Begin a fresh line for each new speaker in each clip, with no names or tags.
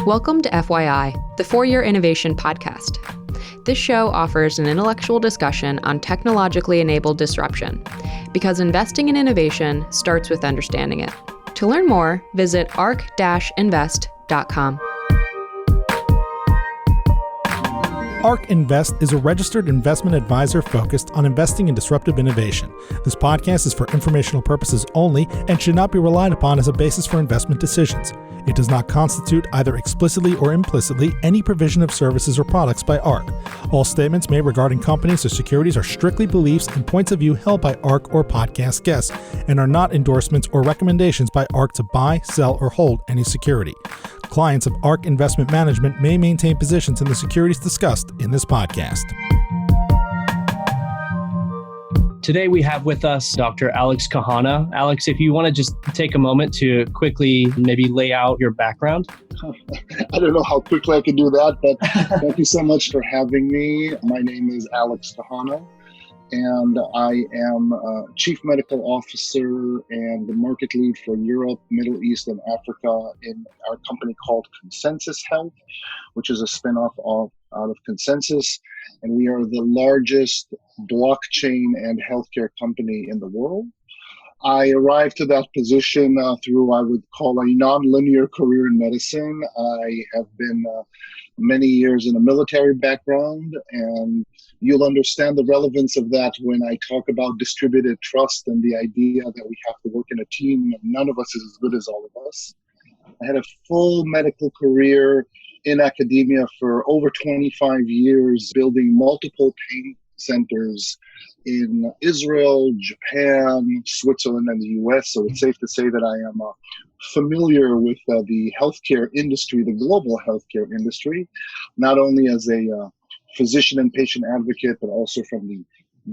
Welcome to FYI, the Four-Year Innovation Podcast. This show offers an intellectual discussion on technologically enabled disruption, because investing in innovation starts with understanding it. To learn more, visit ark-invest.com.
ARK Invest is a registered investment advisor focused on investing in disruptive innovation. This podcast is for informational purposes only and should not be relied upon as a basis for investment decisions. It does not constitute, either explicitly or implicitly, any provision of services or products by ARK. All statements made regarding companies or securities are strictly beliefs and points of view held by ARK or podcast guests and are not endorsements or recommendations by ARK to buy, sell, or hold any security. Clients of ARK Investment Management may maintain positions in the securities discussed in this podcast.
Today we have with us Dr. Alex Kahana. Alex, if you want to just take a moment to quickly maybe lay out your background.
I don't know how quickly I can do that, but thank you so much for having me. My name is Alex Kahana, and I am Chief Medical Officer and the market lead for Europe, Middle East, and Africa in our company called Consensus Health, which is a spinoff out of Consensus. And we are the largest blockchain and healthcare company in the world. I arrived to that position through, I would call, a non-linear career in medicine. I have been many years in a military background, and you'll understand the relevance of that when I talk about distributed trust and the idea that we have to work in a team and none of us is as good as all of us. I had a full medical career in academia for over 25 years, building multiple pain centers in Israel, Japan, Switzerland, and the US. So it's safe to say that I am familiar with the healthcare industry, the global healthcare industry, not only as a physician and patient advocate, but also from the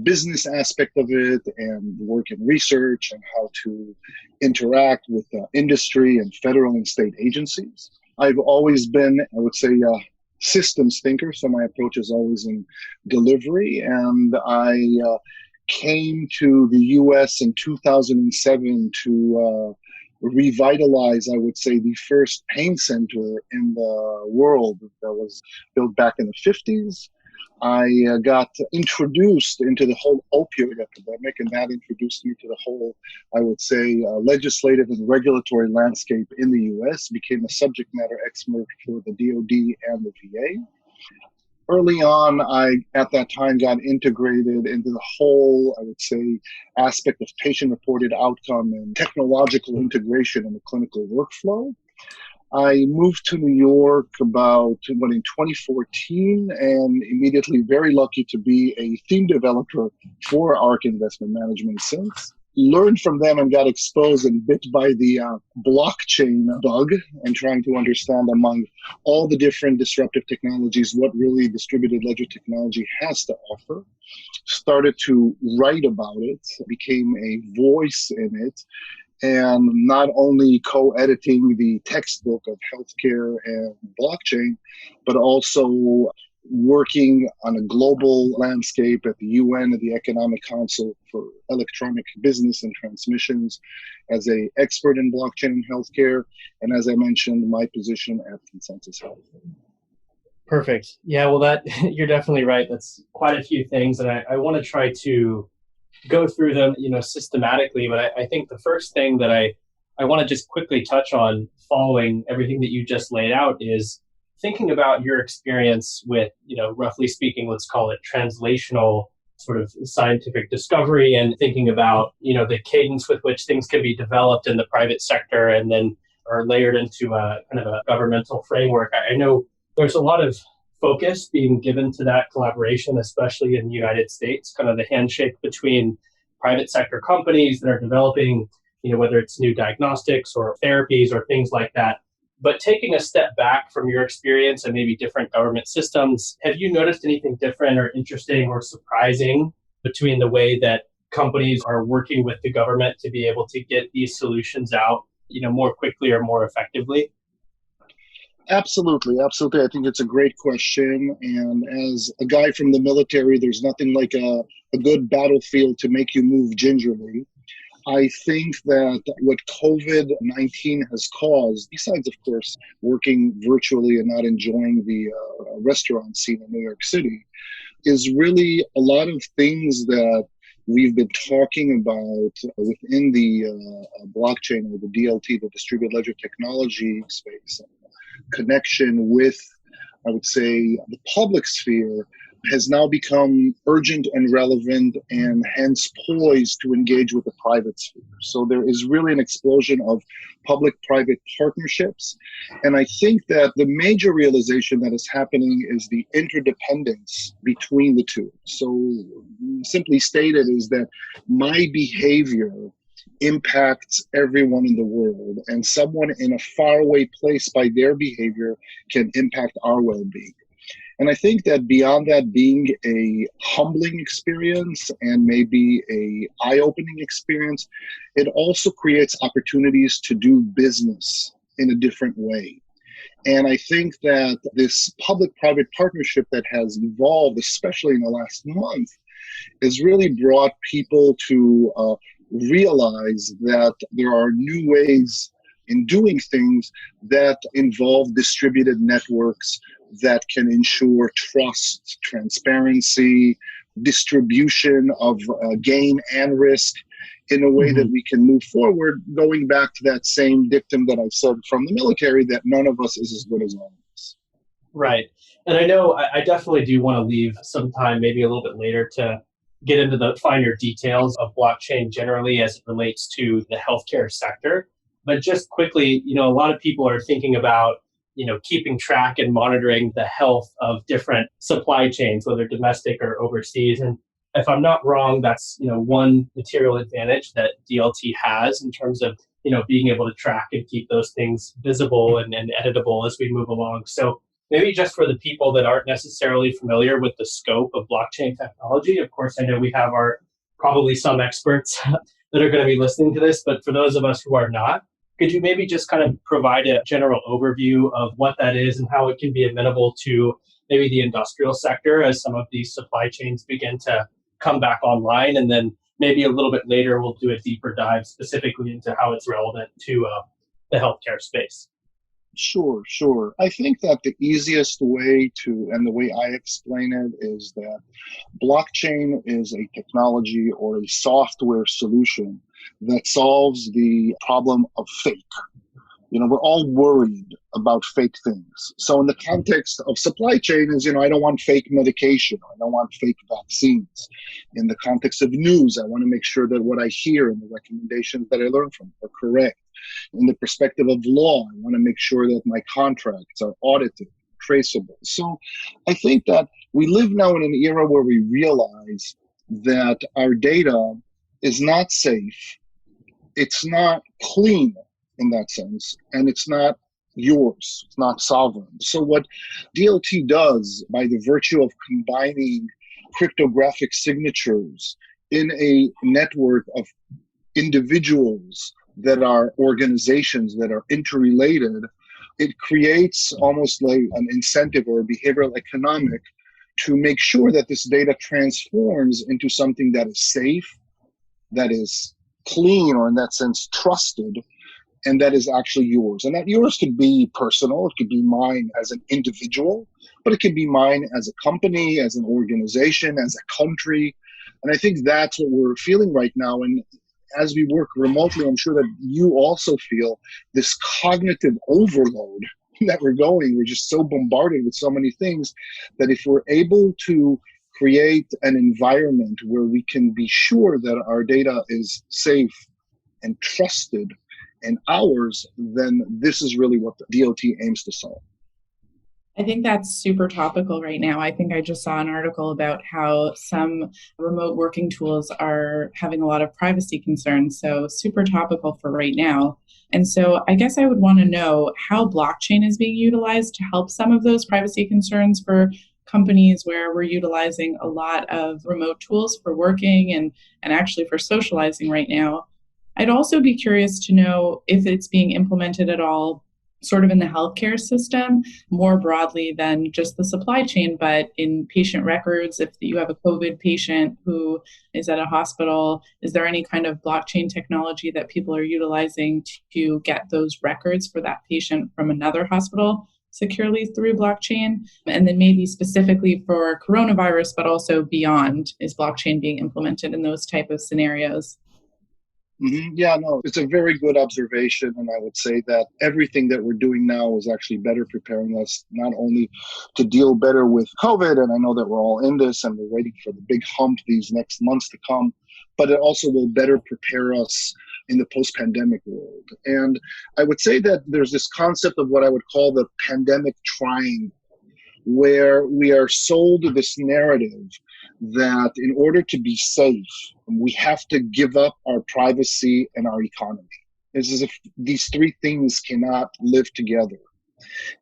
business aspect of it and work in research and how to interact with industry and federal and state agencies. I've always been, I would say, a systems thinker, so my approach is always in delivery. And I came to the US in 2007 to revitalize, I would say, the first pain center in the world that was built back in the 50s. I got introduced into the whole opioid epidemic, and that introduced me to the whole, I would say, legislative and regulatory landscape in the U.S., became a subject matter expert for the DoD and the VA. Early on, I, at that time, got integrated into the whole, I would say, aspect of patient-reported outcome and technological integration in the clinical workflow. I moved to New York in 2014 and immediately very lucky to be a theme developer for ARK Investment Management since. Learned from them and got exposed and bit by the blockchain bug and trying to understand among all the different disruptive technologies what really distributed ledger technology has to offer. Started to write about it, became a voice in it, and not only co-editing the textbook of healthcare and blockchain, but also working on a global landscape at the UN and the Economic Council for Electronic Business and Transmissions as an expert in blockchain and healthcare. And as I mentioned, my position at Consensus Health.
Perfect. Yeah, well, you're definitely right. That's quite a few things. And I want to try to go through them, systematically. But I think the first thing that I want to just quickly touch on following everything that you just laid out is thinking about your experience with, roughly speaking, let's call it translational sort of scientific discovery and thinking about, the cadence with which things can be developed in the private sector and then are layered into a kind of a governmental framework. I know there's a lot of focus being given to that collaboration, especially in the United States, kind of the handshake between private sector companies that are developing, whether it's new diagnostics or therapies or things like that. But taking a step back from your experience and maybe different government systems, have you noticed anything different or interesting or surprising between the way that companies are working with the government to be able to get these solutions out, more quickly or more effectively?
Absolutely. I think it's a great question. And as a guy from the military, there's nothing like a good battlefield to make you move gingerly. I think that what COVID-19 has caused, besides, of course, working virtually and not enjoying the restaurant scene in New York City, is really a lot of things that we've been talking about within the blockchain or the DLT, the distributed ledger technology space, connection with, I would say, the public sphere has now become urgent and relevant and hence poised to engage with the private sphere. So there is really an explosion of public-private partnerships. And I think that the major realization that is happening is the interdependence between the two. So simply stated is that my behavior impacts everyone in the world, and someone in a faraway place by their behavior can impact our well-being. And I think that beyond that being a humbling experience and maybe a eye-opening experience, it also creates opportunities to do business in a different way. And I think that this public-private partnership that has evolved, especially in the last month, has really brought people to realize that there are new ways in doing things that involve distributed networks that can ensure trust, transparency, distribution of gain and risk in a way that we can move forward, going back to that same dictum that I've said from the military, that none of us is as good as all of us.
Right. And I know I definitely do want to leave some time, maybe a little bit later, to get into the finer details of blockchain generally as it relates to the healthcare sector. But just quickly, a lot of people are thinking about, keeping track and monitoring the health of different supply chains, whether domestic or overseas. And if I'm not wrong, that's, one material advantage that DLT has in terms of, being able to track and keep those things visible and editable as we move along. So maybe just for the people that aren't necessarily familiar with the scope of blockchain technology, of course, I know we have probably some experts that are going to be listening to this, but for those of us who are not, could you maybe just kind of provide a general overview of what that is and how it can be amenable to maybe the industrial sector as some of these supply chains begin to come back online? And then maybe a little bit later, we'll do a deeper dive specifically into how it's relevant to the healthcare space.
Sure. I think that the easiest way to, and the way I explain it, is that blockchain is a technology or a software solution that solves the problem of fake. We're all worried about fake things. So in the context of supply chain is, I don't want fake medication. I don't want fake vaccines. In the context of news, I want to make sure that what I hear and the recommendations that I learn from are correct. In the perspective of law, I want to make sure that my contracts are audited, traceable. So I think that we live now in an era where we realize that our data is not safe. It's not clean in that sense, and it's not yours. It's not sovereign. So what DLT does, by the virtue of combining cryptographic signatures in a network of individuals that are organizations that are interrelated, it creates almost like an incentive or a behavioral economic to make sure that this data transforms into something that is safe, that is clean, or in that sense trusted, and that is actually yours. And that yours could be personal, it could be mine as an individual, but it can be mine as a company, as an organization, as a country. And I think that's what we're feeling right now. And as we work remotely, I'm sure that you also feel this cognitive overload that we're just so bombarded with so many things that if we're able to create an environment where we can be sure that our data is safe and trusted and ours, then this is really what the DLT aims to solve.
I think that's super topical right now. I think I just saw an article about how some remote working tools are having a lot of privacy concerns. So super topical for right now. And so I guess I would want to know how blockchain is being utilized to help some of those privacy concerns for companies where we're utilizing a lot of remote tools for working and actually for socializing right now. I'd also be curious to know if it's being implemented at all sort of in the healthcare system more broadly than just the supply chain, but in patient records. If you have a COVID patient who is at a hospital, is there any kind of blockchain technology that people are utilizing to get those records for that patient from another hospital securely through blockchain? And then maybe specifically for coronavirus, but also beyond, is blockchain being implemented in those type of scenarios?
Yeah, no, it's a very good observation. And I would say that everything that we're doing now is actually better preparing us not only to deal better with COVID, and I know that we're all in this and we're waiting for the big hump these next months to come, but it also will better prepare us in the post-pandemic world. And I would say that there's this concept of what I would call the pandemic triangle, where we are sold this narrative that in order to be safe, we have to give up our privacy and our economy. It's as if these three things cannot live together.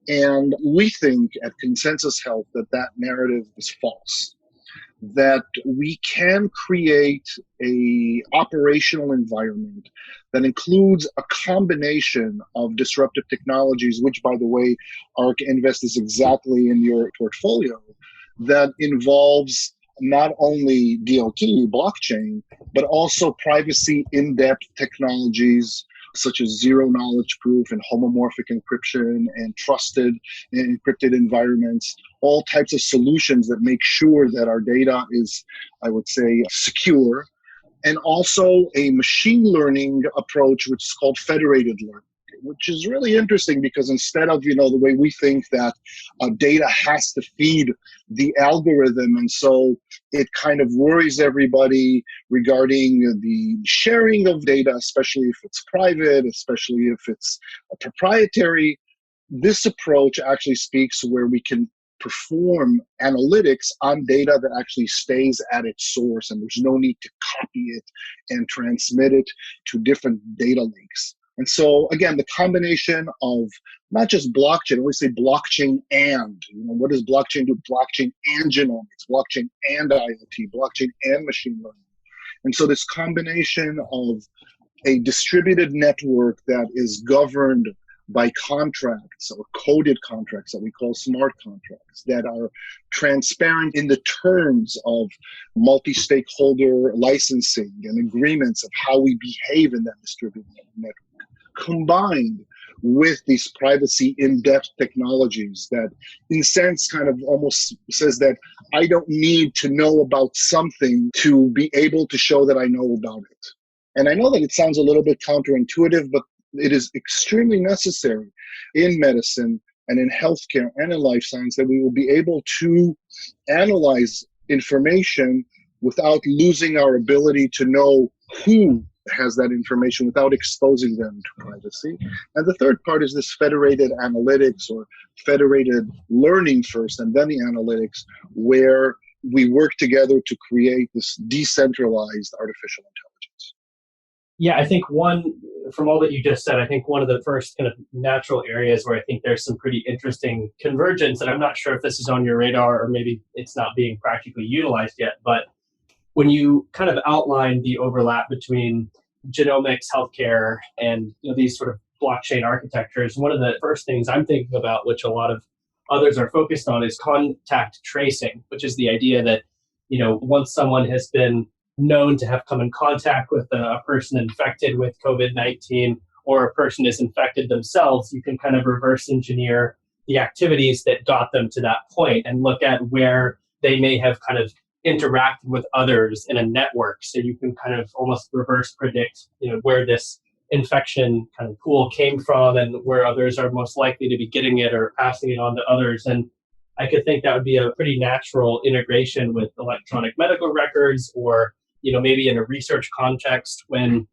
And we think at Consensus Health that that narrative is false, that we can create a operational environment that includes a combination of disruptive technologies, which, by the way, ARK Invest is exactly in your portfolio, that involves not only DLT, blockchain, but also privacy in-depth technologies such as zero knowledge proof and homomorphic encryption and trusted and encrypted environments, all types of solutions that make sure that our data is, I would say, secure. And also a machine learning approach, which is called federated learning, which is really interesting because instead of, the way we think that data has to feed the algorithm, and so it kind of worries everybody regarding the sharing of data, especially if it's private, especially if it's proprietary. This approach actually speaks where we can perform analytics on data that actually stays at its source, and there's no need to copy it and transmit it to different data lakes. And so, again, the combination of not just blockchain, I always say blockchain and, what does blockchain do? Blockchain and genomics, blockchain and IoT, blockchain and machine learning. And so this combination of a distributed network that is governed by contracts or coded contracts that we call smart contracts that are transparent in the terms of multi-stakeholder licensing and agreements of how we behave in that distributed network, combined with these privacy in-depth technologies that, in a sense, kind of almost says that I don't need to know about something to be able to show that I know about it. And I know that it sounds a little bit counterintuitive, but it is extremely necessary in medicine and in healthcare and in life science that we will be able to analyze information without losing our ability to know who has that information without exposing them to privacy. And the third part is this federated analytics or federated learning first and then the analytics, where we work together to create this decentralized artificial intelligence.
Yeah, I think from all that you just said, I think one of the first kind of natural areas where I think there's some pretty interesting convergence, and I'm not sure if this is on your radar or maybe it's not being practically utilized yet, but when you kind of outline the overlap between genomics, healthcare, and these sort of blockchain architectures, one of the first things I'm thinking about, which a lot of others are focused on, is contact tracing, which is the idea that once someone has been known to have come in contact with a person infected with COVID-19, or a person is infected themselves, you can kind of reverse engineer the activities that got them to that point and look at where they may have kind of interacted with others in a network. So you can kind of almost reverse predict, where this infection kind of pool came from and where others are most likely to be getting it or passing it on to others. And I could think that would be a pretty natural integration with electronic medical records, or maybe in a research context when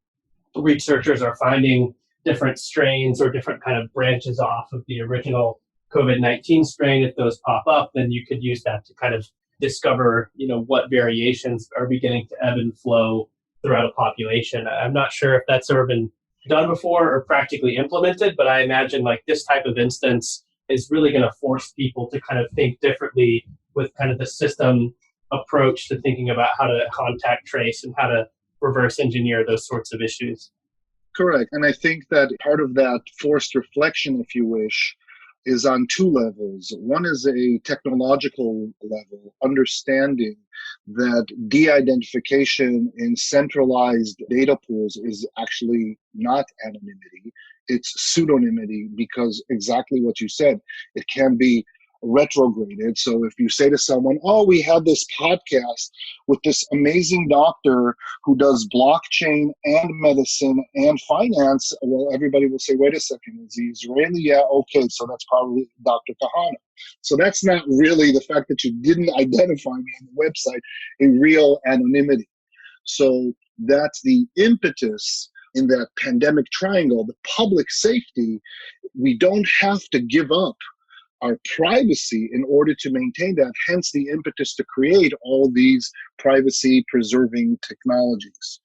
researchers are finding different strains or different kind of branches off of the original COVID-19 strain. If those pop up, then you could use that to kind of discover, what variations are beginning to ebb and flow throughout a population. I'm not sure if that's ever been done before or practically implemented, but I imagine like this type of instance is really going to force people to kind of think differently with kind of the system approach to thinking about how to contact trace and how to reverse engineer those sorts of issues.
correct. And I think that part of that forced reflection, if you wish, is on two levels. One is a technological level, understanding that de-identification in centralized data pools is actually not anonymity. It's pseudonymity, because exactly what you said, it can be retrograded. So if you say to someone, oh, we have this podcast with this amazing doctor who does blockchain and medicine and finance, well, everybody will say, wait a second, is he Israeli? Yeah, okay, so that's probably Dr. Kahana. So that's not really the fact that you didn't identify me on the website, a real anonymity. So that's the impetus in that pandemic triangle, the public safety. We don't have to give up our privacy in order to maintain that, hence the impetus to create all these privacy preserving technologies.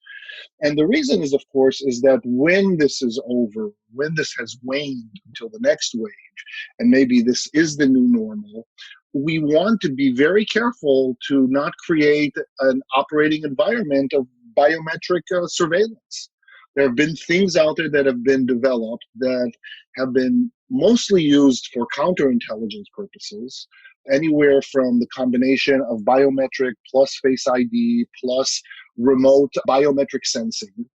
And the reason is, of course, is that when this is over, when this has waned until the next wave, and maybe this is the new normal, we want to be very careful to not create an operating environment of biometric surveillance. There have been things out there that have been developed that have been mostly used for counterintelligence purposes, anywhere from the combination of biometric plus Face ID plus remote biometric sensing.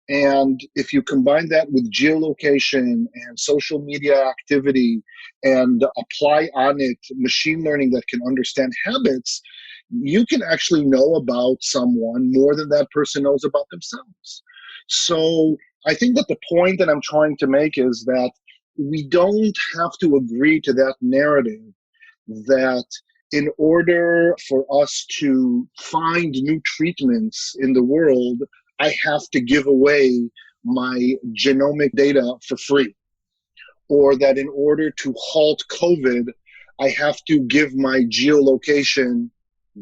And if you combine that with geolocation and social media activity and apply on it machine learning that can understand habits, you can actually know about someone more than that person knows about themselves. So I think that the point that I'm trying to make is that we don't have to agree to that narrative that in order for us to find new treatments in the world, I have to give away my genomic data for free. Or that in order to halt COVID, I have to give my geolocation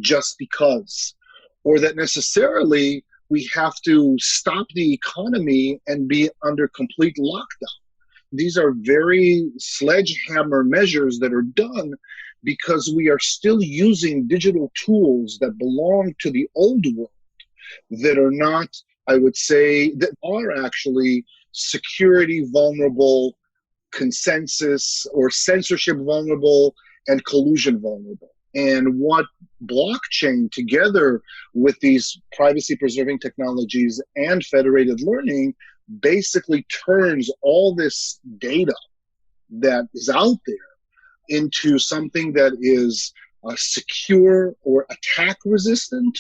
just because. Or that necessarily we have to stop the economy and be under complete lockdown. These are very sledgehammer measures that are done because we are still using digital tools that belong to the old world, that are not, I would say, that are actually security vulnerable, consensus or censorship vulnerable, and collusion vulnerable. And what blockchain, together with these privacy preserving technologies and federated learning, basically turns all this data that is out there into something that is secure or attack resistant,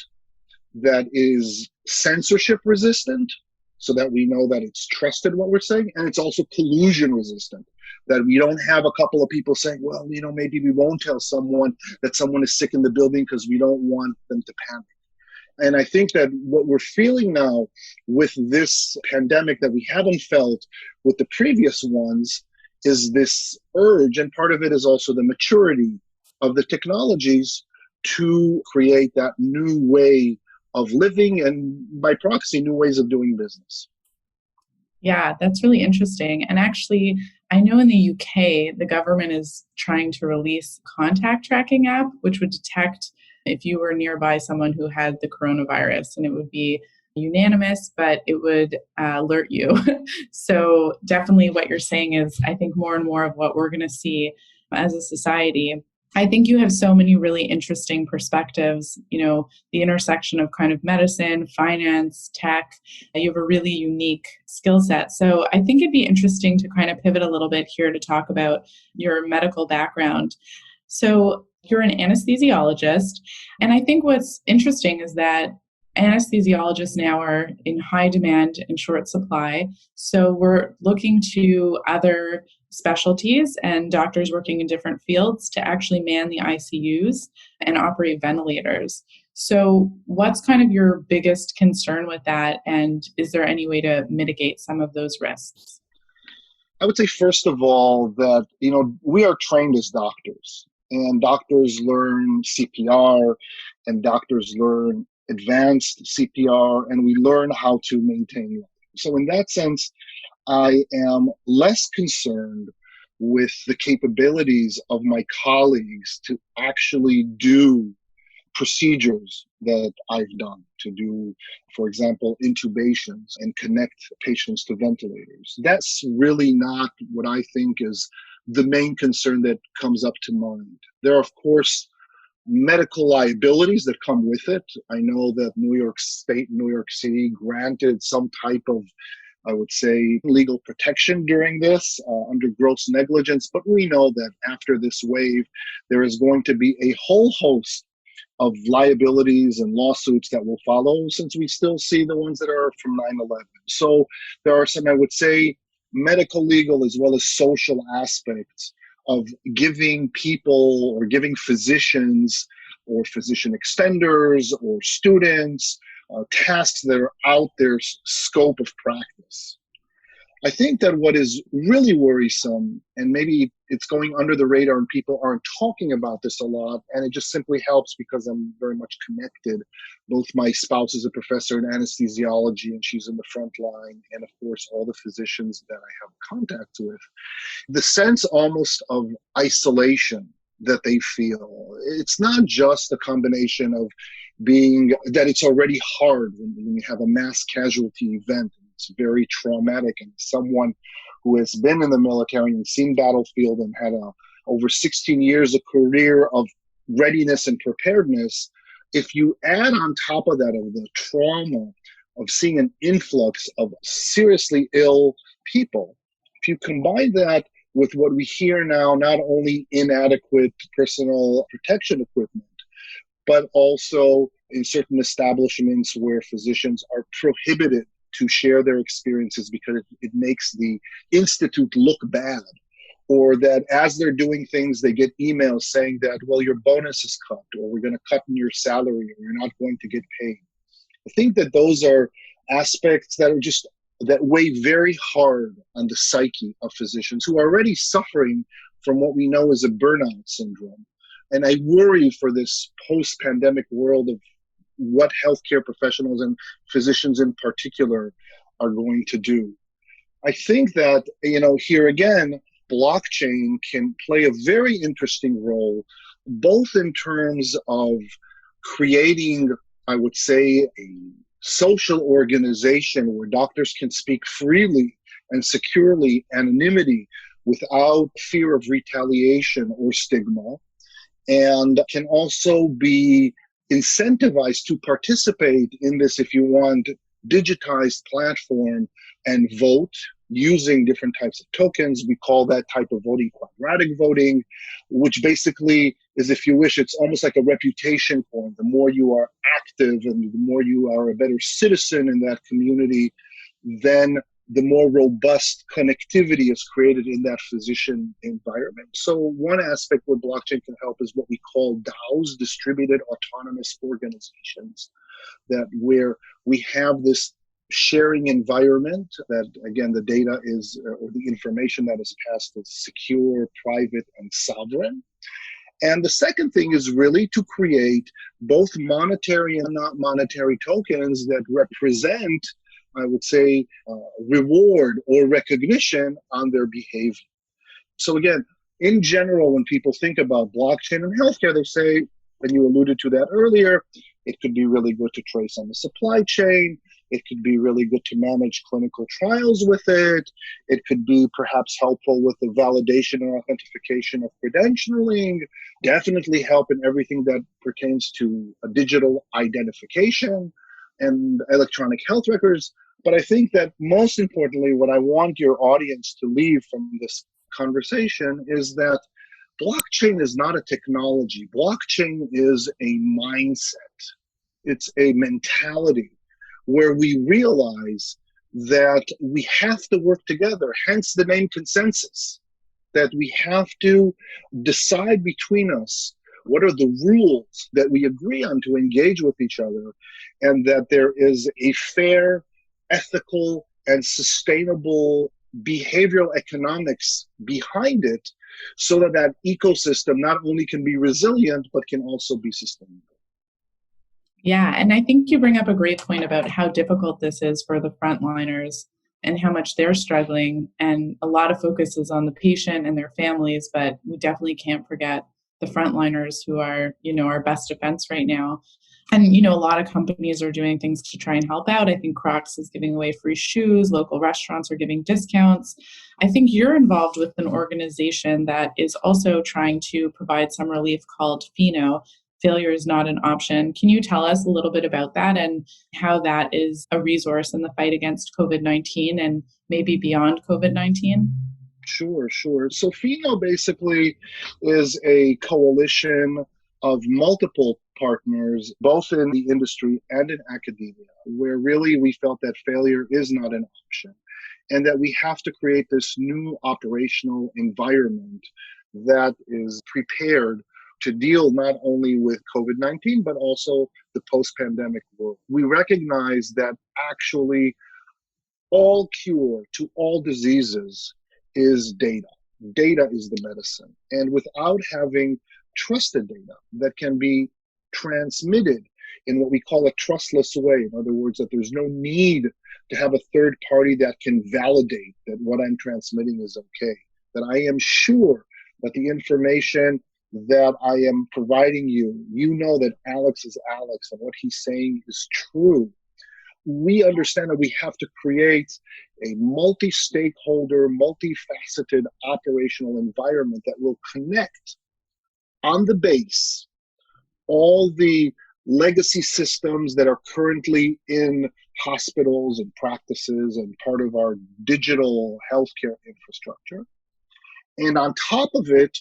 that is censorship resistant, so that we know that it's trusted what we're saying, and it's also collusion resistant, that we don't have a couple of people saying, well, maybe we won't tell someone that someone is sick in the building because we don't want them to panic. And I think that what we're feeling now with this pandemic that we haven't felt with the previous ones is this urge, and part of it is also the maturity of the technologies to create that new way of living and, by proxy, new ways of doing business.
Yeah, that's really interesting. And actually, I know in the UK, the government is trying to release a contact tracking app, which would detect if you were nearby someone who had the coronavirus, and it would be unanimous, but it would alert you. So definitely what you're saying is, I think, more and more of what we're going to see as a society. I think you have so many really interesting perspectives, the intersection of kind of medicine, finance, tech. You have a really unique skill set. So I think it'd be interesting to kind of pivot a little bit here to talk about your medical background. So you're an anesthesiologist. And I think what's interesting is that anesthesiologists now are in high demand and short supply. So we're looking to other specialties and doctors working in different fields to actually man the ICUs and operate ventilators. So what's kind of your biggest concern with that? And is there any way to mitigate some of those risks?
I would say, first of all, that, we are trained as doctors, and doctors learn CPR, and doctors learn advanced CPR, and we learn how to maintain life. So in that sense, I am less concerned with the capabilities of my colleagues to actually do procedures that I've done to do, for example, intubations and connect patients to ventilators. That's really not what I think is the main concern that comes up to mind. There are, of course, medical liabilities that come with it. I know that New York State, New York City granted some type of, I would say, legal protection during this under gross negligence. But we know that after this wave, there is going to be a whole host of liabilities and lawsuits that will follow, since we still see the ones that are from 9/11. So there are some, I would say, medical, legal, as well as social aspects of giving people or giving physicians or physician extenders or students tasks that are out their scope of practice. I think that what is really worrisome, and maybe it's going under the radar and people aren't talking about this a lot, and it just simply helps because I'm very much connected. Both my spouse is a professor in anesthesiology and she's in the front line, and of course all the physicians that I have contact with. The sense almost of isolation that they feel. It's not just a combination of being that it's already hard when you have a mass casualty event. It's very traumatic, and someone who has been in the military and seen battlefield and had over 16 years of career of readiness and preparedness, if you add on top of that of the trauma of seeing an influx of seriously ill people, if you combine that with what we hear now, not only inadequate personal protection equipment, but also in certain establishments where physicians are prohibited to share their experiences because it makes the institute look bad, or that as they're doing things, they get emails saying that, well, your bonus is cut, or we're going to cut in your salary, or you're not going to get paid. I think that those are aspects that are just that weigh very hard on the psyche of physicians who are already suffering from what we know as a burnout syndrome. And I worry for this post-pandemic world of what healthcare professionals and physicians in particular are going to do. I think that, here again, blockchain can play a very interesting role, both in terms of creating, I would say, a social organization where doctors can speak freely and securely, anonymity, without fear of retaliation or stigma, and can also be incentivized to participate in this, if you want, digitized platform and vote using different types of tokens. We call that type of voting quadratic voting, which basically is, if you wish, it's almost like a reputation coin. The more you are active and the more you are a better citizen in that community, then the more robust connectivity is created in that physician environment. So one aspect where blockchain can help is what we call DAOs, distributed autonomous organizations, that where we have this sharing environment that, again, the data is, or the information that is passed is secure, private, and sovereign. And the second thing is really to create both monetary and not monetary tokens that represent, I would say, reward or recognition on their behavior. So again, in general, when people think about blockchain and healthcare, they say, and you alluded to that earlier, it could be really good to trace on the supply chain. It could be really good to manage clinical trials with it. It could be perhaps helpful with the validation and authentication of credentialing. Definitely help in everything that pertains to a digital identification and electronic health records. But I think that most importantly, what I want your audience to leave from this conversation is that blockchain is not a technology. Blockchain is a mindset. It's a mentality where we realize that we have to work together, hence the name consensus, that we have to decide between us what are the rules that we agree on to engage with each other, and that there is a fair, ethical, and sustainable behavioral economics behind it, so that that ecosystem not only can be resilient, but can also be sustainable.
Yeah, and I think you bring up a great point about how difficult this is for the frontliners and how much they're struggling. And a lot of focus is on the patient and their families, but we definitely can't forget the frontliners who are, our best defense right now. And, a lot of companies are doing things to try and help out. I think Crocs is giving away free shoes. Local restaurants are giving discounts. I think you're involved with an organization that is also trying to provide some relief called Pheno. Failure is not an option. Can you tell us a little bit about that and how that is a resource in the fight against COVID-19 and maybe beyond COVID-19?
Sure. So Pheno basically is a coalition of multiple partners, both in the industry and in academia, where really we felt that failure is not an option and that we have to create this new operational environment that is prepared to deal not only with COVID-19, but also the post-pandemic world. We recognize that actually all cure to all diseases is data. Data is the medicine. And without having trusted data that can be transmitted in what we call a trustless way, in other words, that there's no need to have a third party that can validate that what I'm transmitting is okay, that I am sure that the information that I am providing you, you know that Alex is Alex and what he's saying is true. We understand that we have to create a multi-stakeholder, multifaceted operational environment that will connect on the base all the legacy systems that are currently in hospitals and practices and part of our digital healthcare infrastructure. And on top of it,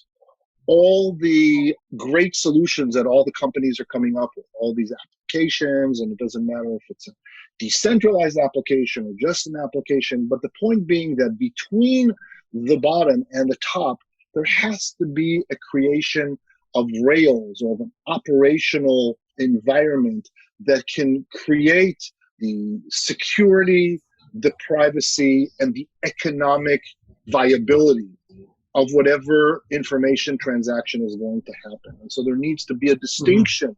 all the great solutions that all the companies are coming up with, all these applications, and it doesn't matter if it's a decentralized application or just an application, but the point being that between the bottom and the top, there has to be a creation of rails or of an operational environment that can create the security, the privacy, and the economic viability of whatever information transaction is going to happen. And so there needs to be a distinction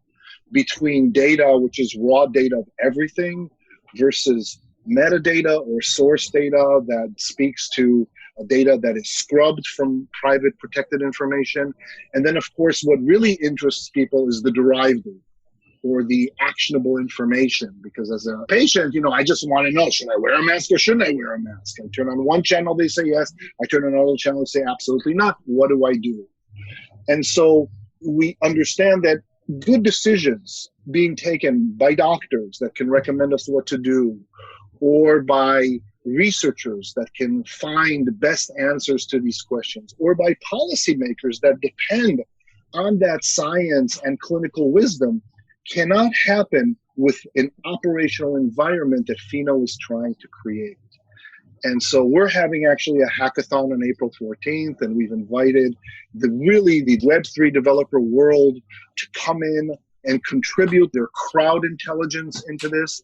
between data, which is raw data of everything, versus metadata or source data that speaks to data that is scrubbed from private protected information. And then, of course, what really interests people is the derived data or the actionable information. Because as a patient, I just want to know, should I wear a mask or shouldn't I wear a mask? I turn on one channel, they say yes. I turn on another channel, they say absolutely not. What do I do? And so we understand that good decisions being taken by doctors that can recommend us what to do, or by researchers that can find best answers to these questions, or by policymakers that depend on that science and clinical wisdom, cannot happen with an operational environment that Pheno is trying to create. And so we're having actually a hackathon on April 14th, and we've invited the Web3 developer world to come in and contribute their crowd intelligence into this.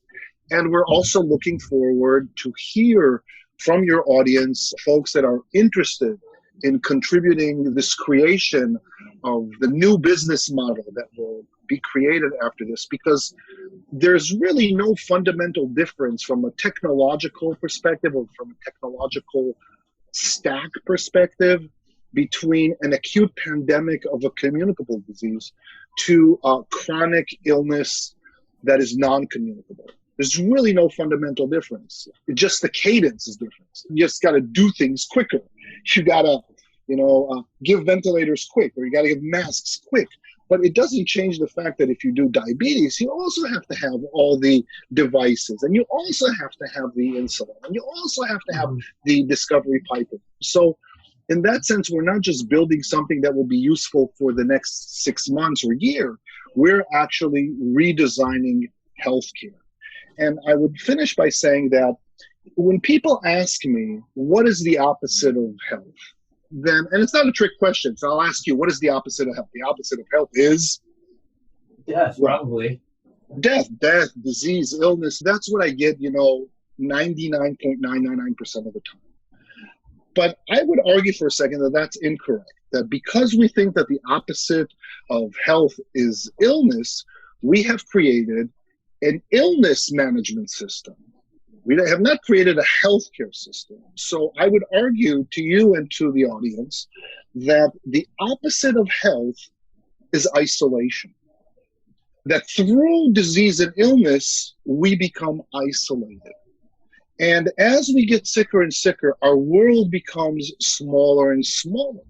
And we're also looking forward to hear from your audience, folks that are interested in contributing this creation of the new business model that will be created after this, because there's really no fundamental difference from a technological perspective or from a technological stack perspective between an acute pandemic of a communicable disease to a chronic illness that is non-communicable. There's really no fundamental difference. It's just the cadence is different. You just got to do things quicker. You got to, give ventilators quick, or you got to give masks quick. But it doesn't change the fact that if you do diabetes, you also have to have all the devices, and you also have to have the insulin, and you also have to have the discovery pipeline. So in that sense, we're not just building something that will be useful for the next 6 months or year. We're actually redesigning healthcare. And I would finish by saying that when people ask me, what is the opposite of health? Then, and it's not a trick question, so I'll ask you, what is the opposite of health? The opposite of health is?
Death, probably.
Death, disease, illness. That's what I get, 99.999% of the time. But I would argue for a second that that's incorrect. That because we think that the opposite of health is illness, we have created an illness management system. We have not created a healthcare system. So I would argue to you and to the audience that the opposite of health is isolation. That through disease and illness, we become isolated. And as we get sicker and sicker, our world becomes smaller and smaller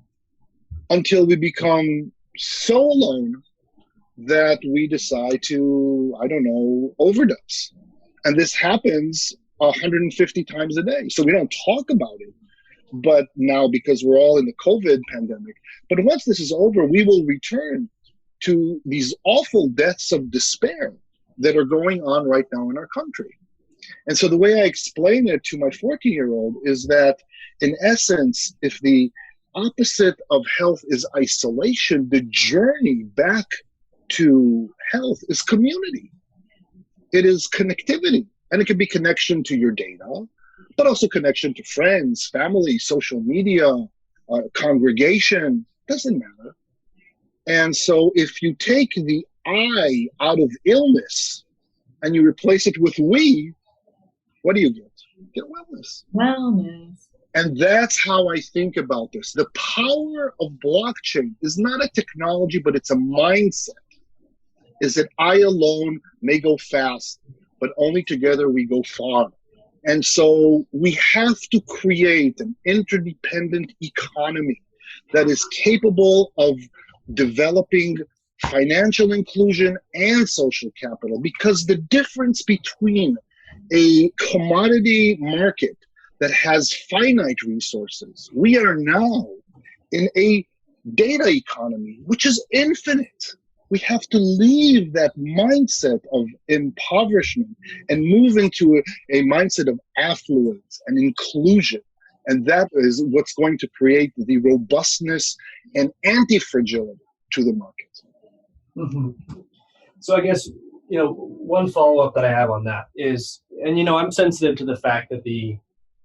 until we become so alone that we decide to, I don't know, overdose. And this happens 150 times a day. So we don't talk about it. But now, because we're all in the COVID pandemic, but once this is over, we will return to these awful deaths of despair that are going on right now in our country. And so the way I explain it to my 14-year-old is that, in essence, if the opposite of health is isolation, the journey back to health is community. It is connectivity. And it can be connection to your data, but also connection to friends, family, social media, congregation, doesn't matter. And so if you take the I out of illness and you replace it with we, what do you get? You get wellness.
Wellness.
And that's how I think about this. The power of blockchain is not a technology, but it's a mindset. Is that I alone may go fast, but only together we go far. And so we have to create an interdependent economy that is capable of developing financial inclusion and social capital, because the difference between a commodity market that has finite resources, we are now in a data economy, which is infinite. We have to leave that mindset of impoverishment and move into a mindset of affluence and inclusion. And that is what's going to create the robustness and anti-fragility to the market.
Mm-hmm. So I guess, one follow-up that I have on that is, and, I'm sensitive to the fact that the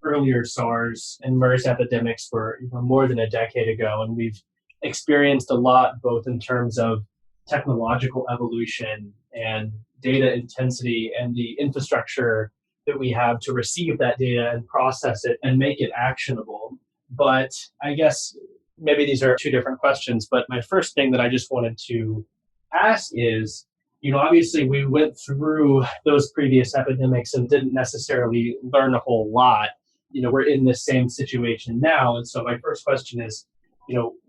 earlier SARS and MERS epidemics were more than a decade ago, and we've experienced a lot, both in terms of technological evolution and data intensity and the infrastructure that we have to receive that data and process it and make it actionable. But I guess maybe these are two different questions, but my first thing that I just wanted to ask is, obviously we went through those previous epidemics and didn't necessarily learn a whole lot. We're in this same situation now. And so my first question is,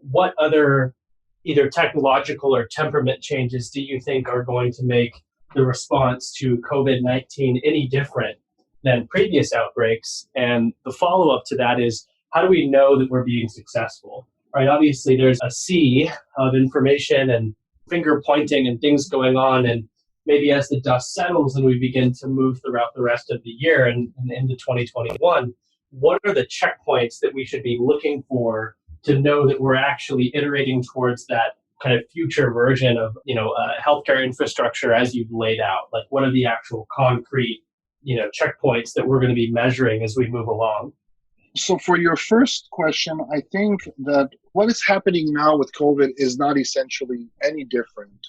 what other either technological or temperament changes do you think are going to make the response to COVID-19 any different than previous outbreaks? And the follow-up to that is, how do we know that we're being successful? Right? Obviously, there's a sea of information and finger pointing and things going on. And maybe as the dust settles and we begin to move throughout the rest of the year and into 2021, what are the checkpoints that we should be looking for to know that we're actually iterating towards that kind of future version of, healthcare infrastructure as you've laid out? Like, what are the actual concrete, checkpoints that we're going to be measuring as we move along?
So for your first question, I think that what is happening now with COVID is not essentially any different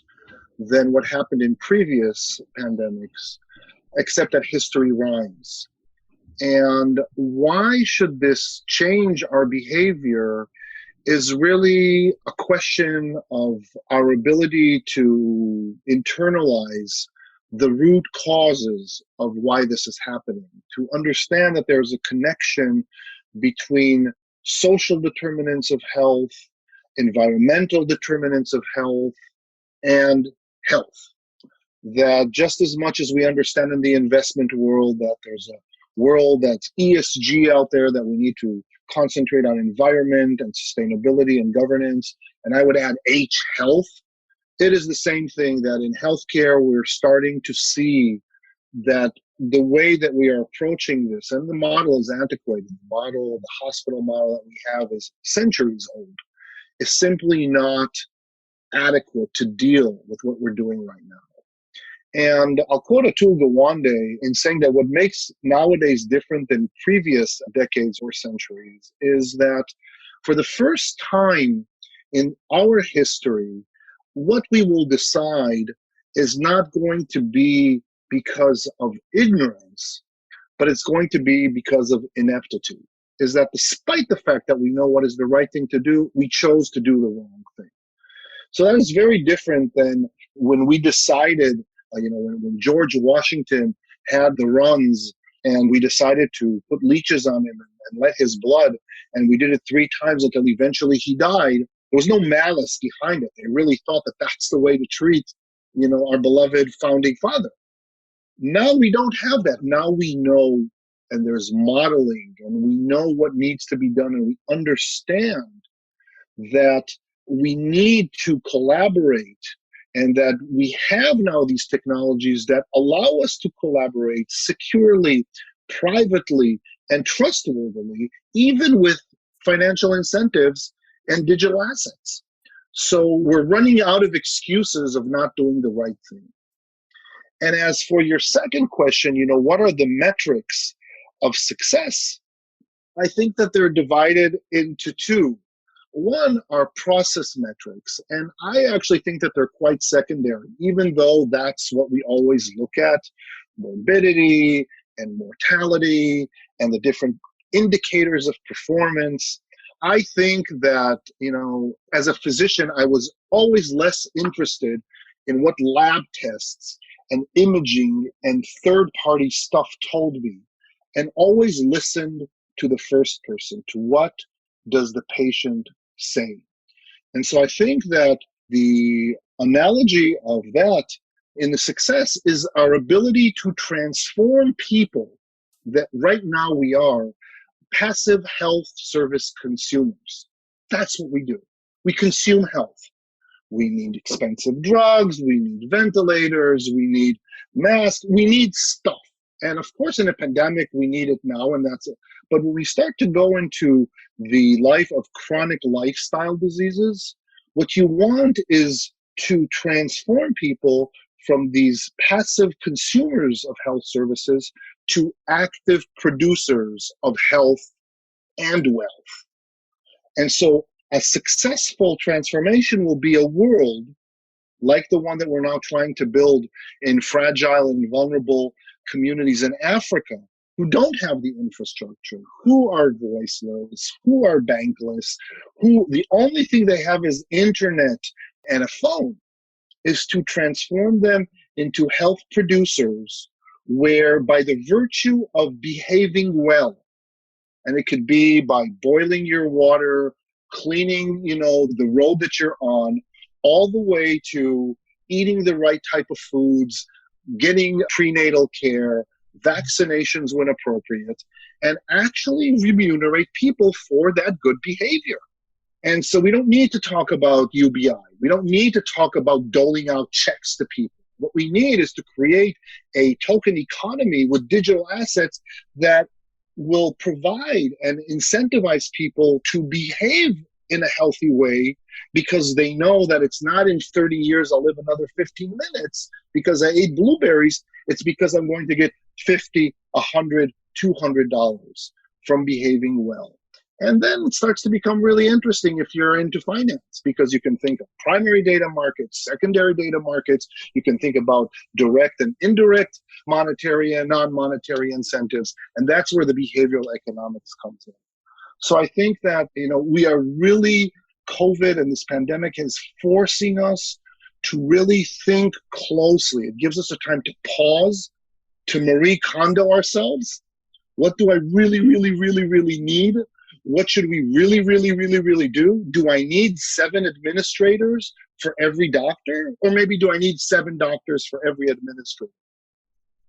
than what happened in previous pandemics, except that history rhymes. And why should this change our behavior is really a question of our ability to internalize the root causes of why this is happening, to understand that there's a connection between social determinants of health, environmental determinants of health, and health. That just as much as we understand in the investment world that there's a world that's ESG out there, that we need to concentrate on environment and sustainability and governance, and I would add H, health. It is the same thing that in healthcare, we're starting to see that the way that we are approaching this, and the model is antiquated, the hospital model that we have is centuries old, is simply not adequate to deal with what we're doing right now. And I'll quote Atul Gawande in saying that what makes nowadays different than previous decades or centuries is that for the first time in our history, what we will decide is not going to be because of ignorance, but it's going to be because of ineptitude. Is that despite the fact that we know what is the right thing to do, we chose to do the wrong thing. So that is very different than when we decided, when George Washington had the runs and we decided to put leeches on him and let his blood, and we did it 3 times until eventually he died. There was no malice behind it. They really thought that that's the way to treat, our beloved founding father. Now we don't have that. Now we know, and there's modeling, and we know what needs to be done, and we understand that we need to collaborate, and that we have now these technologies that allow us to collaborate securely, privately, and trustworthily, even with financial incentives and digital assets. So we're running out of excuses of not doing the right thing. And as for your second question, what are the metrics of success? I think that they're divided into 2. One are process metrics, and I actually think that they're quite secondary, even though that's what we always look at, morbidity and mortality and the different indicators of performance. I think that, as a physician, I was always less interested in what lab tests and imaging and third-party stuff told me, and always listened to the first person, to what does the patient say. And so I think that the analogy of that in the success is our ability to transform people that right now we are passive health service consumers. That's what we do. We consume health. We need expensive drugs, we need ventilators, we need masks, we need stuff. And of course, in a pandemic, we need it now, and that's it. But when we start to go into the life of chronic lifestyle diseases, what you want is to transform people from these passive consumers of health services to active producers of health and wealth. And so a successful transformation will be a world like the one that we're now trying to build in fragile and vulnerable communities in Africa, who don't have the infrastructure, who are voiceless, who are bankless, who the only thing they have is internet and a phone, is to transform them into health producers where, by the virtue of behaving well, and it could be by boiling your water, cleaning, the road that you're on, all the way to eating the right type of foods, getting prenatal care, vaccinations when appropriate, and actually remunerate people for that good behavior. And so we don't need to talk about UBI. We don't need to talk about doling out checks to people. What we need is to create a token economy with digital assets that will provide and incentivize people to behave in a healthy way, because they know that it's not in 30 years I'll live another 15 minutes because I ate blueberries. It's because I'm going to get $50, $100, $200 from behaving well. And then it starts to become really interesting if you're into finance, because you can think of primary data markets, secondary data markets. You can think about direct and indirect monetary and non-monetary incentives. And that's where the behavioral economics comes in. So I think that, we are really, COVID and this pandemic is forcing us to really think closely. It gives us a time to pause, to Marie Kondo ourselves. What do I really, really, really, really need? What should we really, really, really, really do? Do I need 7 administrators for every doctor? Or maybe do I need 7 doctors for every administrator?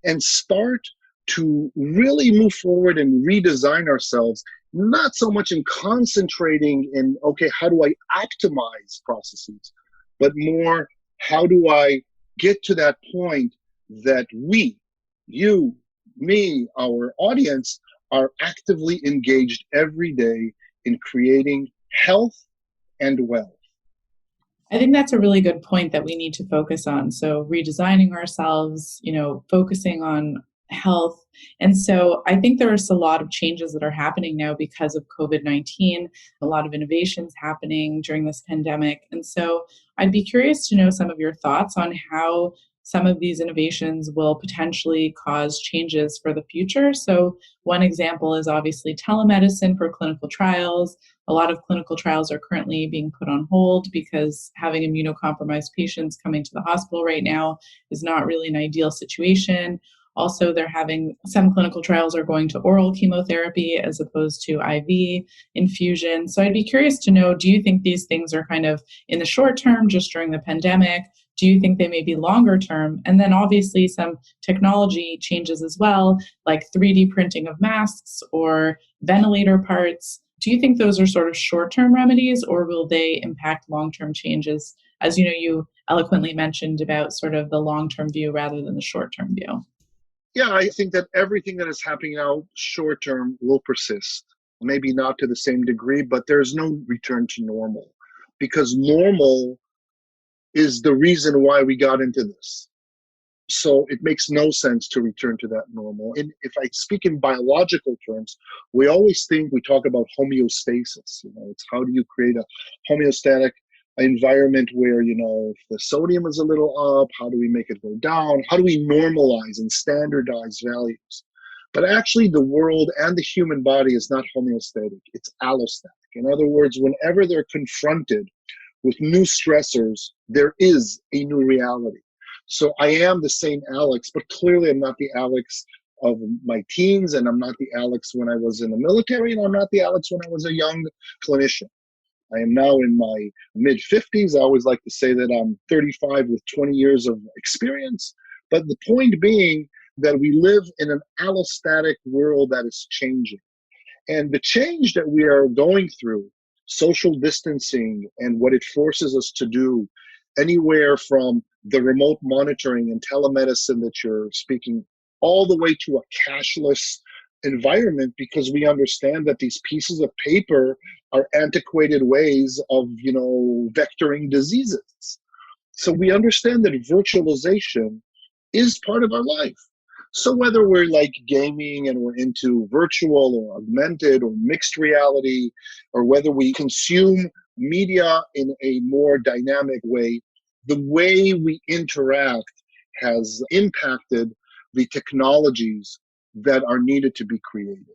And start to really move forward and redesign ourselves, not so much in concentrating in, okay, how do I optimize processes, but more, how do I get to that point that we, you, me, our audience, are actively engaged every day in creating health and wealth.
I think that's a really good point that we need to focus on. So redesigning ourselves, focusing on health. And so I think there's a lot of changes that are happening now because of COVID-19, a lot of innovations happening during this pandemic. And so I'd be curious to know some of your thoughts on how some of these innovations will potentially cause changes for the future. So one example is obviously telemedicine for clinical trials. A lot of clinical trials are currently being put on hold because having immunocompromised patients coming to the hospital right now is not really an ideal situation. Also, they're having some clinical trials are going to oral chemotherapy as opposed to IV infusion. So I'd be curious to know, do you think these things are kind of in the short term, just during the pandemic? Do you think they may be longer term? And then obviously some technology changes as well, like 3D printing of masks or ventilator parts. Do you think those are sort of short-term remedies, or will they impact long-term changes? As you know, you eloquently mentioned about sort of the long-term view rather than the short-term view.
Yeah, I think that everything that is happening now short term will persist. Maybe not to the same degree, but there's no return to normal, because normal is the reason why we got into this. So it makes no sense to return to that normal. And if I speak in biological terms, we talk about homeostasis. It's how do you create a homeostatic environment where, if the sodium is a little up, how do we make it go down? How do we normalize and standardize values? But actually the world and the human body is not homeostatic, it's allostatic. In other words, whenever they're confronted with new stressors, there is a new reality. So I am the same Alex, but clearly I'm not the Alex of my teens, and I'm not the Alex when I was in the military, and I'm not the Alex when I was a young clinician. I am now in my mid-50s. I always like to say that I'm 35 with 20 years of experience. But the point being that we live in an allostatic world that is changing. And the change that we are going through, social distancing and what it forces us to do, anywhere from the remote monitoring and telemedicine that you're speaking, all the way to a cashless environment, because we understand that these pieces of paper are antiquated ways of, vectoring diseases. So we understand that virtualization is part of our life. So whether we're like gaming and we're into virtual or augmented or mixed reality, or whether we consume media in a more dynamic way, the way we interact has impacted the technologies that are needed to be created.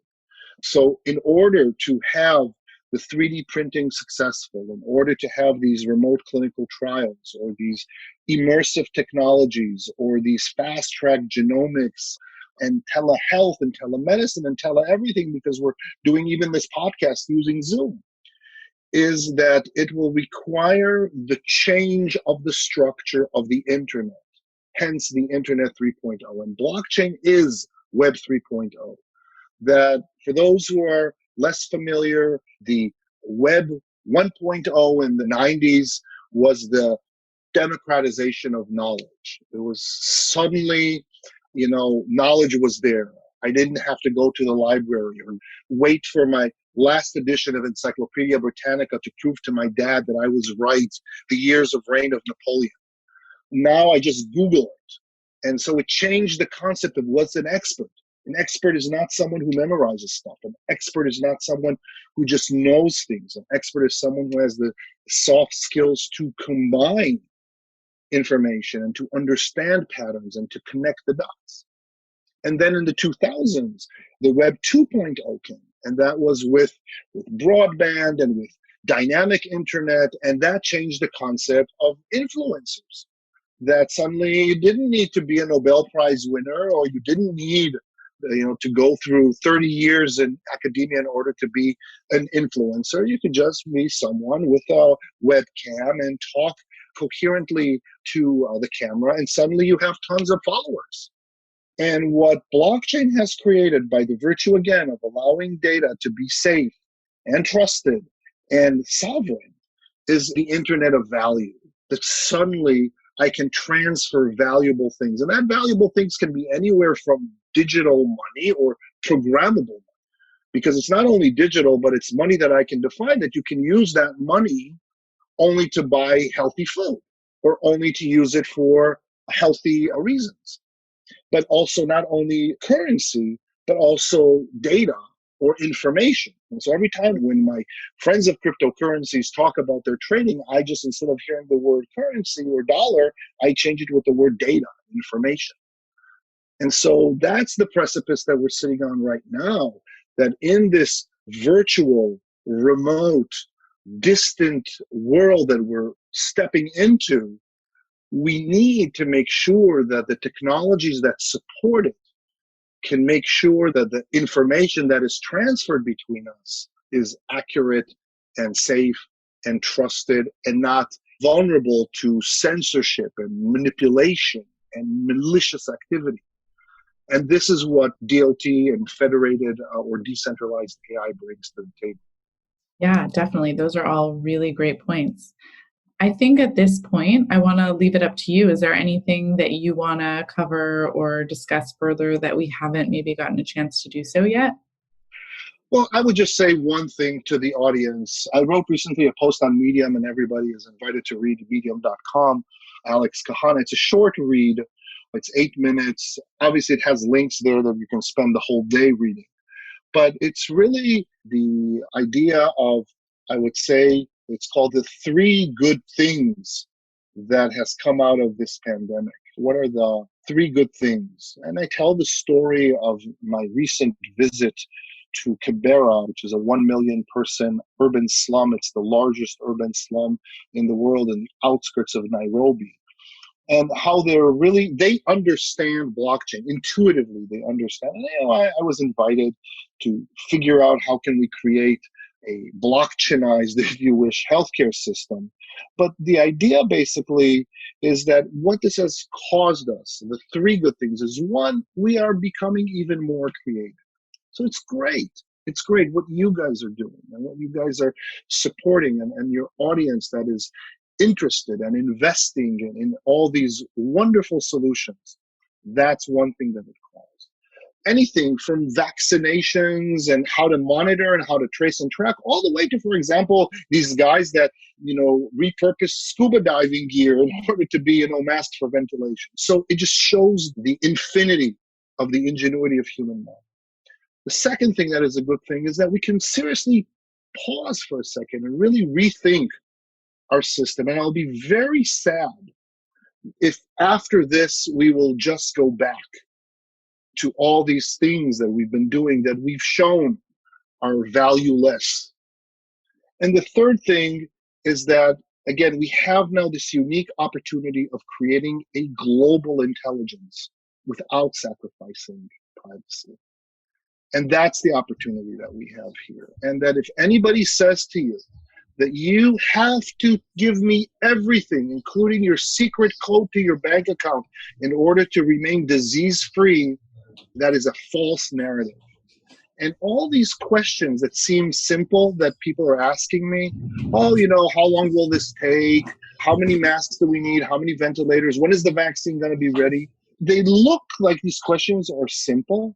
So in order to have the 3D printing successful, in order to have these remote clinical trials or these immersive technologies or these fast-track genomics and telehealth and telemedicine and everything, because we're doing even this podcast using Zoom, is that it will require the change of the structure of the internet, hence the Internet 3.0. And blockchain is Web 3.0. That for those who are less familiar, the Web 1.0 in the 90s was the democratization of knowledge. It was suddenly, knowledge was there. I didn't have to go to the library or wait for my last edition of Encyclopedia Britannica to prove to my dad that I was right, the years of reign of Napoleon. Now I just Google it. And so it changed the concept of what's an expert. An expert is not someone who memorizes stuff. An expert is not someone who just knows things. An expert is someone who has the soft skills to combine information and to understand patterns and to connect the dots. And then in the 2000s, the Web 2.0 came, and that was with broadband and with dynamic internet, and that changed the concept of influencers. That suddenly you didn't need to be a Nobel Prize winner, or you didn't need to go through 30 years in academia in order to be an influencer. You could just be someone with a webcam and talk coherently to the camera, and suddenly you have tons of followers. And what blockchain has created, by the virtue, again, of allowing data to be safe and trusted and sovereign, is the internet of value. That suddenly I can transfer valuable things. And that valuable things can be anywhere from digital money or programmable money. Because it's not only digital, but it's money that I can define, that you can use that money only to buy healthy food or only to use it for healthy reasons. But also not only currency, but also data or information. And so every time when my friends of cryptocurrencies talk about their trading, I just, instead of hearing the word currency or dollar, I change it with the word data. information. And so that's the precipice that we're sitting on right now, that in this virtual, remote, distant world that we're stepping into, we need to make sure that the technologies that support it can make sure that the information that is transferred between us is accurate and safe and trusted and not vulnerable to censorship and manipulation and malicious activity. And this is what DLT and federated or decentralized AI brings to the table.
Yeah, definitely. Those are all really great points. I think at this point, I want to leave it up to you. Is there anything that you want to cover or discuss further that we haven't maybe gotten a chance to do so yet?
Well, I would just say one thing to the audience. I wrote recently a post on Medium, and everybody is invited to read medium.com. Alex Kahana. It's a short read. It's 8 minutes. Obviously, it has links there that you can spend the whole day reading. But it's really the idea of, I would say, it's called the 3 good things that has come out of this pandemic. What are the 3 good things? And I tell the story of my recent visit to Kibera, which is a 1 million person urban slum. It's the largest urban slum in the world in the outskirts of Nairobi. And how they understand blockchain. Intuitively, they understand. And, I was invited to figure out how can we create a blockchainized, if you wish, healthcare system. But the idea basically is that what this has caused us, the 3 good things is, 1, we are becoming even more creative. So it's great. It's great what you guys are doing and what you guys are supporting and your audience that is interested and investing in all these wonderful solutions. That's one thing that it caused. Anything from vaccinations and how to monitor and how to trace and track, all the way to, for example, these guys that, repurpose scuba diving gear in order to be, masked for ventilation. So it just shows the infinity of the ingenuity of human mind. The second thing that is a good thing is that we can seriously pause for a second and really rethink our system. And I'll be very sad if after this we will just go back to all these things that we've been doing that we've shown are valueless. And the third thing is that, again, we have now this unique opportunity of creating a global intelligence without sacrificing privacy. And that's the opportunity that we have here. And that if anybody says to you that you have to give me everything, including your secret code to your bank account, in order to remain disease-free, that is a false narrative. And all these questions that seem simple that people are asking me, how long will this take? How many masks do we need? How many ventilators? When is the vaccine going to be ready? They look like these questions are simple,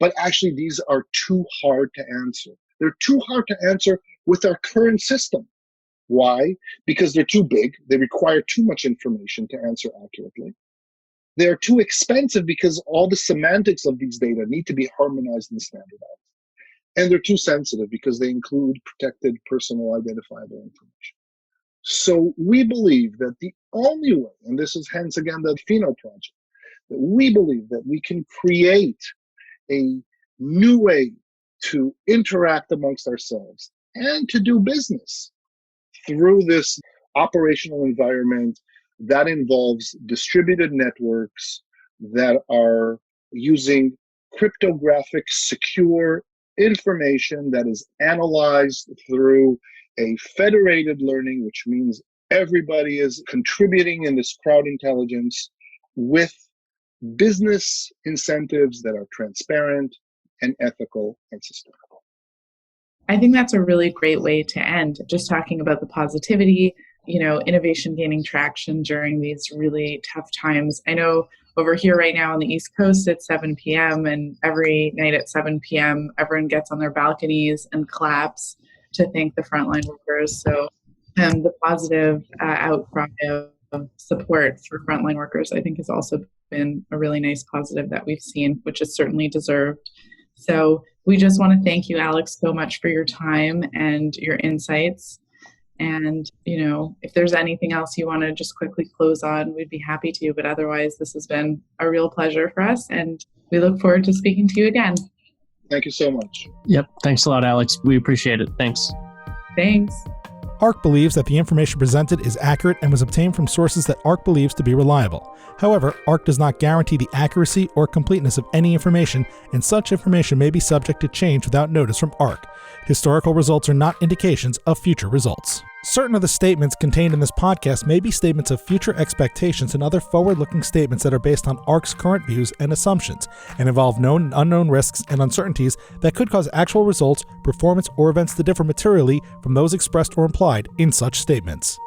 but actually these are too hard to answer. They're too hard to answer with our current system. Why? Because they're too big. They require too much information to answer accurately. They're too expensive because all the semantics of these data need to be harmonized and standardized. And they're too sensitive because they include protected personal identifiable information. So we believe that the only way, and this is hence again the Pheno project, that we believe that we can create a new way to interact amongst ourselves and to do business through this operational environment that involves distributed networks that are using cryptographic, secure information that is analyzed through a federated learning, which means everybody is contributing in this crowd intelligence with business incentives that are transparent and ethical and sustainable.
I think that's a really great way to end, just talking about the positivity, innovation gaining traction during these really tough times. I know over here right now on the East Coast, it's 7 p.m. and every night at 7 p.m., everyone gets on their balconies and claps to thank the frontline workers. So the positive outcry of support for frontline workers, I think, has also been a really nice positive that we've seen, which is certainly deserved. So we just want to thank you, Alex, so much for your time and your insights. And, if there's anything else you want to just quickly close on, we'd be happy to. But otherwise, this has been a real pleasure for us. And we look forward to speaking to you again.
Thank you so much.
Yep. Thanks a lot, Alex. We appreciate it. Thanks.
Thanks.
ARC believes that the information presented is accurate and was obtained from sources that ARC believes to be reliable. However, ARC does not guarantee the accuracy or completeness of any information, and such information may be subject to change without notice from ARC. Historical results are not indications of future results. Certain of the statements contained in this podcast may be statements of future expectations and other forward-looking statements that are based on ARC's current views and assumptions, and involve known and unknown risks and uncertainties that could cause actual results, performance, or events to differ materially from those expressed or implied in such statements.